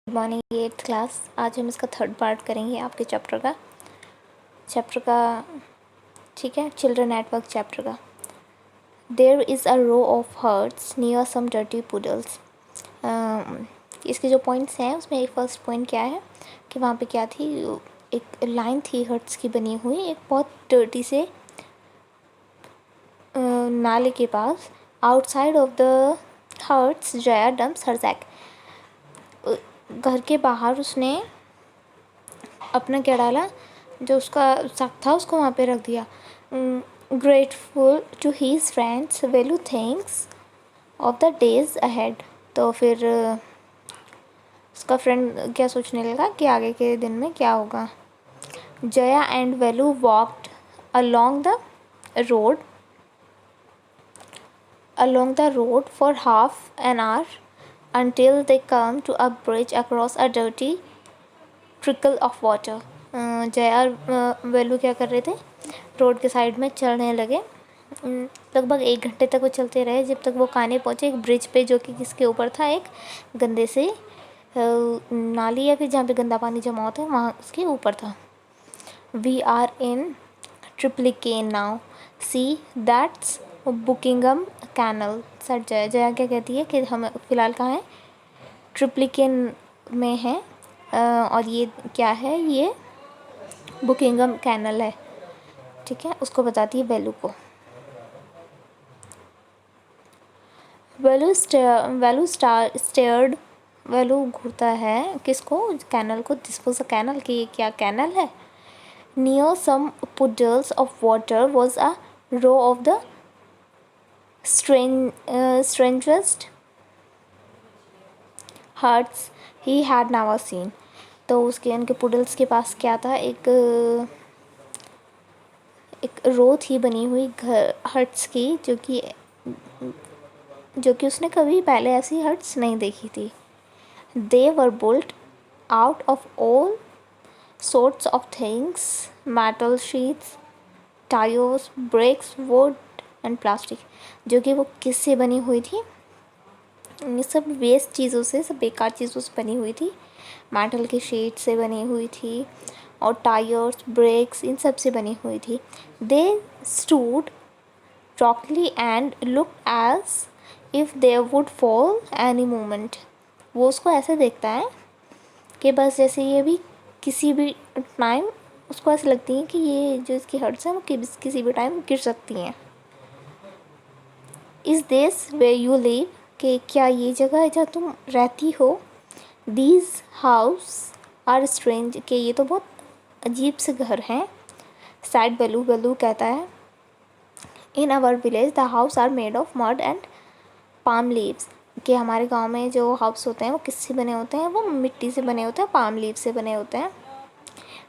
Good morning eighth class. आज हम इसका थर्ड पार्ट करेंगे आपके चैप्टर का ठीक है, चिल्ड्रन नेटवर्क चैप्टर का। There is a row of huts near some dirty puddles. इसके जो पॉइंट्स हैं उसमें एक फर्स्ट पॉइंट क्या है कि वहाँ पे क्या थी, एक लाइन थी हर्ट्स की बनी हुई एक बहुत डर्टी से नाले के पास। Outside of the huts Jaya dumps her sack. घर के बाहर उसने अपना क्या डाला, जो उसका शक था उसको वहाँ पे रख दिया। Grateful to his friends Velu thinks of the days ahead. तो फिर उसका फ्रेंड क्या सोचने लगा कि आगे के दिन में क्या होगा। Jaya and Velu walked along the road for half an hour until they come to a bridge across a dirty trickle of water. Jaya और वेलू क्या कर रहे थे, रोड के साइड में चलने लगे। लगभग 1 घंटे तक वो चलते रहे जब तक वो काने पहुँचे एक ब्रिज पे, जो कि किसके ऊपर था, एक गंदे से नाली या फिर जहाँ पे गंदा पानी जमा होता है वहाँ उसके ऊपर था। We are in Triplicane now, see that's Buckingham canal. Sir Jaya क्या कहती है कि हम फ़िलहाल कहाँ हैं, ट्रिप्लिकेन में है। और ये क्या है, ये बुकिंगम कैनल है। ठीक है, उसको बताती है वेलू को। स्टेयर्ड। वेलू घूरता है किसको, कैनल को। दिस वाज अ कैनल, कि ये क्या कैनल है। Near some puddles of water was a row of the strangest huts he had never seen. तो उसके उनके पुडल्स के पास क्या था, एक रो थी बनी हुई घर हर्ट्स की, जो कि उसने कभी पहले ऐसी हर्ट्स नहीं देखी थी। They were built out of all sorts of things, metal sheets, tires, bricks, wood and plastic। जो कि वो किससे बनी हुई थी, ये सब वेस्ट चीज़ों से, सब बेकार चीज़ों से बनी हुई थी। मेटल की शीट से बनी हुई थी और टायर्स, ब्रेक्स, इन सब से बनी हुई थी। They stood shakily and look as if they would fall any moment. वो उसको ऐसे देखता है कि बस जैसे ये भी किसी भी टाइम, उसको ऐसे लगती है कि ये जो इसकी हर्ट्स हैं वो किसी भी टाइम गिर सकती हैं। Is this way you live, कि क्या ये जगह है जहाँ तुम रहती हो। दीज हाउस आर स्ट्रेंज, कि ये तो बहुत अजीब से घर हैं। सैड वेलू कहता है, in our village the house are made of mud and palm leaves. कि हमारे गांव में जो हाउस होते हैं वो किससे बने होते हैं, वो मिट्टी से बने होते हैं, पाम लीव से बने होते हैं।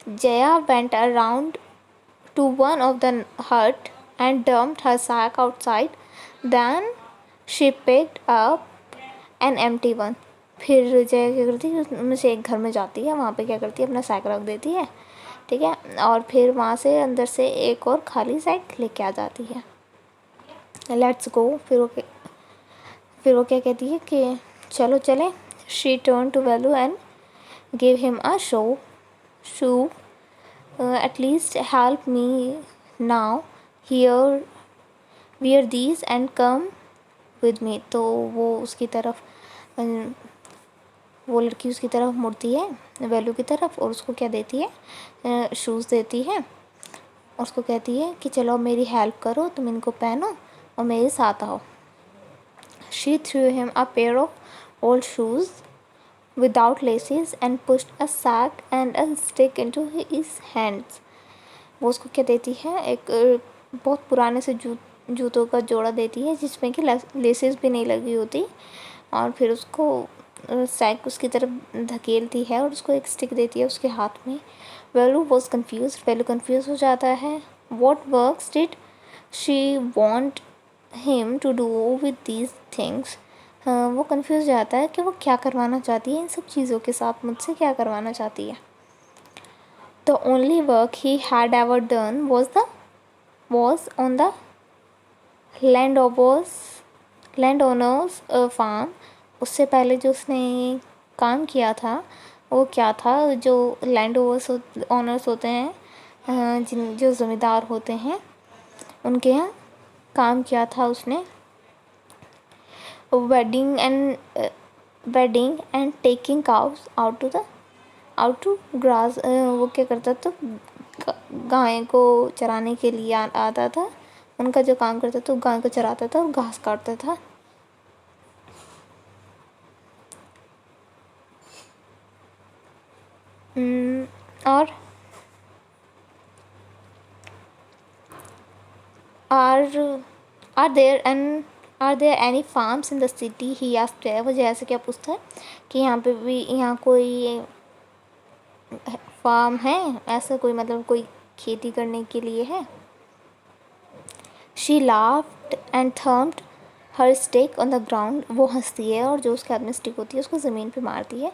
Jaya went around to one of the hut and dumped her sack outside, then she picked up an empty one. फिर जया क्या करती है, उनमें से एक घर में जाती है, वहाँ पे क्या करती है, अपना सैक रख देती है। ठीक है, और फिर वहाँ से अंदर से एक और खाली सैक लेके आ जाती है। Let's go. फिर वो क्या कहती है कि चलो चले। She turn to Velu and give him a shoe at least help me now here wear these and come with me. तो वो उसकी तरफ वो लड़की उसकी तरफ मुड़ती है, वेलू की तरफ, और उसको क्या देती है, शूज़ देती है। उसको कहती है कि चलो मेरी हेल्प करो, तुम इनको पहनो और मेरे साथ आओ। She threw him a pair of old shoes without laces and pushed a sack and a stick into his hands। वो उसको क्या देती है, एक बहुत पुराने से जूतों का जोड़ा देती है जिसमें कि लेसेस भी नहीं लगी होती, और फिर उसको सैक उसकी तरफ धकेलती है और उसको एक स्टिक देती है उसके हाथ में। Velu was confuse, Velu confuse हो जाता है। What works did she want him to do with these things. वो कन्फ्यूज़ जाता है कि वो क्या करवाना चाहती है इन सब चीज़ों के साथ, मुझसे क्या करवाना चाहती है। The only work he had ever done was on the land owners farm. उससे पहले जो उसने काम किया था वो क्या था, जो लैंड ओनर्स होते हैं, जो ज़मींदार होते हैं, उनके यहाँ काम किया था उसने। Weeding and taking cows out to grass. वो क्या करता था, गाय को चराने के लिए आता था। उनका जो काम करता था, गाय को चराता था और घास काटता था। और are there any farms in the city, he asked. वो जैसे क्या पूछता है कि यहाँ कोई फार्म है, ऐसा कोई मतलब कोई खेती करने के लिए है। She laughed and thumped her stick on the ground. वो हंसती है और जो उसके हाथ में स्टिक होती है उसको ज़मीन पे मारती है।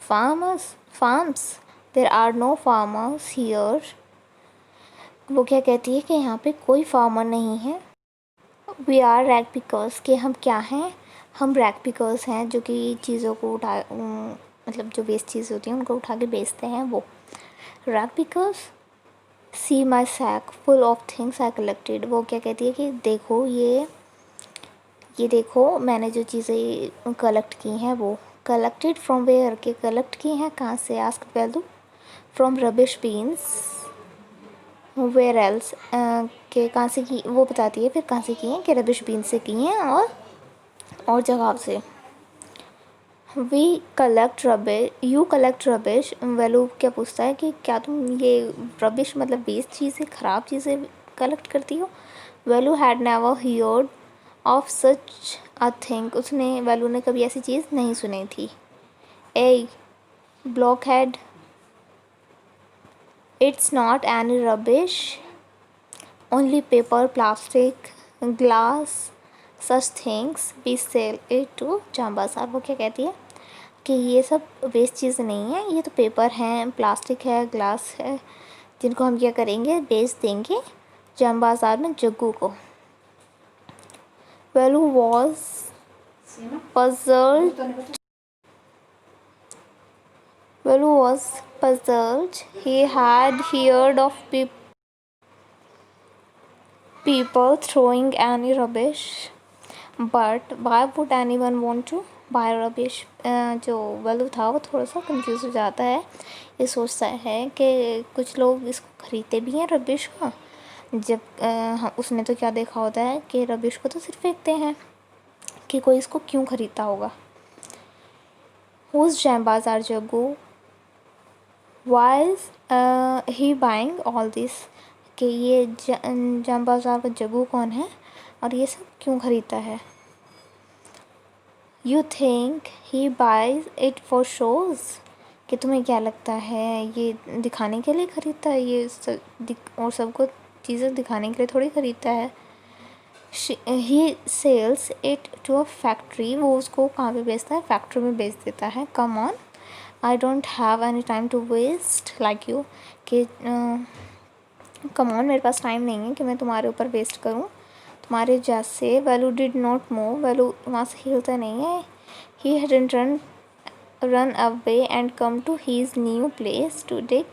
Farms, there are no farmers here. वो क्या कहती है कि यहाँ पे कोई फार्मर नहीं है। वी आर रैग पिकर्स, कि हम क्या हैं, हम रैग पिकर्स हैं, जो कि चीज़ों को मतलब जो वेस्ट चीज़ होती हैं उनको उठा के बेचते हैं। वो rag pickers. See my sack full of things I collected. वो क्या कहती है कि देखो ये देखो मैंने जो चीज़ें कलेक्ट की हैं। वो कलेक्टेड फ्रॉम वेयर, के कलेक्ट की हैं कहाँ से, ask Velu. From rubbish bins, where else, के कहाँ से की, वो बताती है फिर कहाँ से की हैं, कि रबिश बीन से की हैं और जगह से। We collect rubbish, you collect rubbish. Velu क्या पूछता है कि क्या तुम ये रबिश मतलब वेस्ट चीज़ें, ख़राब चीज़ें कलेक्ट करती हो। Velu had never heard of such a thing. Velu ने कभी ऐसी चीज़ नहीं सुनी थी। A blockhead, it's not any rubbish, only paper, plastic, glass, such things we sell it to जामबाजार। वो क्या कहती है कि ये सब वेस्ट चीज़ नहीं है, ये तो पेपर हैं, प्लास्टिक है, ग्लास है, जिनको हम क्या करेंगे, बेच देंगे जामबाजार में जग्गू को। वेलू was puzzled. Velu was puzzled. He had heard of people throwing any rubbish, but why would anyone want to buy rubbish? जो वेलू था वो थोड़ा सा कंफ्यूज हो जाता है। ये सोचता है कि कुछ लोग इसको खरीदते भी हैं रबिश को, जब उसने तो क्या देखा होता है कि रबिश को तो सिर्फ फेंकते हैं, कि कोई इसको क्यों ख़रीदता होगा। Who's जैम बाज़ार Jaggu? Why is he buying all this? कि ये जैम बाज़ार का जग्गू कौन है और ये सब क्यों ख़रीदता है। You think he buys it for shows? कि तुम्हें क्या लगता है ये दिखाने के लिए ख़रीदता है, ये और सबको चीज़ें दिखाने के लिए थोड़ी ख़रीदता है। He sells it to a factory. वो उसको कहाँ पे बेचता है, फैक्ट्री में बेच देता है। Come on, I don't have any time to waste like you. कि कम ऑन, मेरे पास टाइम नहीं है कि मैं तुम्हारे ऊपर वेस्ट करूँ तुम्हारे जैसे। Value did not move. Value वहाँ से हिलता नहीं है। ही hadn't run away and come to his new place to dig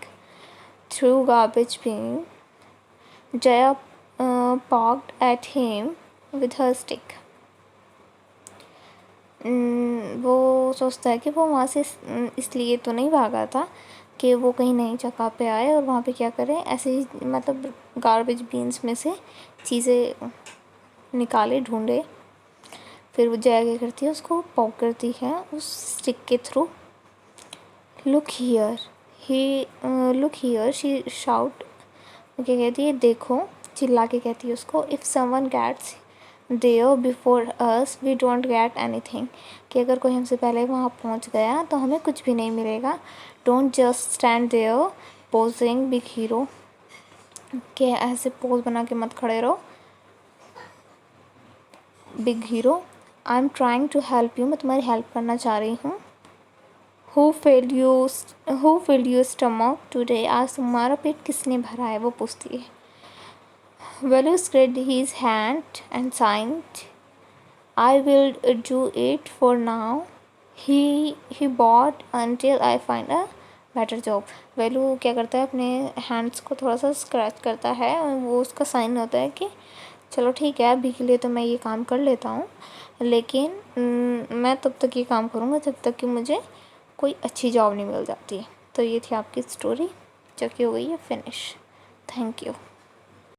through garbage bin. Jaya poked at him with her stick. वो सोचता है कि वो वहाँ से इसलिए तो नहीं भागा था कि वो कहीं नई जगह पे आए और वहाँ पे क्या करें, ऐसे ही मतलब गार्बेज बीन्स में से चीज़ें निकाले, ढूंढे। फिर वो जया क्या करती है, उसको पॉक करती है उस स्टिक के थ्रू। Look here she shout. क्या कहती है, देखो, चिल्ला के कहती है उसको। If someone gets there before us we don't get anything. कि अगर कोई हमसे पहले वहाँ पहुँच गया तो हमें कुछ भी नहीं मिलेगा। Don't just stand there posing big hero. कि ऐसे पोज बना के मत खड़े रहो big hero. I am trying to help you, मैं तुम्हारी हेल्प करना चाह रही हूँ। Who filled your stomach today? आज तुम्हारा पेट किसने भरा है, वो पूछती है। Velu spread his hand and signed, I will do it for now. He bought until I find a better job. Velu क्या करता है, अपने हैंड्स को थोड़ा सा स्क्रैच करता है और वो उसका साइन होता है कि चलो ठीक है, अभी के लिए तो मैं ये काम कर लेता हूँ, लेकिन मैं तब तक ये काम करूँगा जब तक कि मुझे कोई अच्छी जॉब नहीं मिल जाती। तो ये थी आपकी स्टोरी जो कि हो गई है फिनिश। Thank you.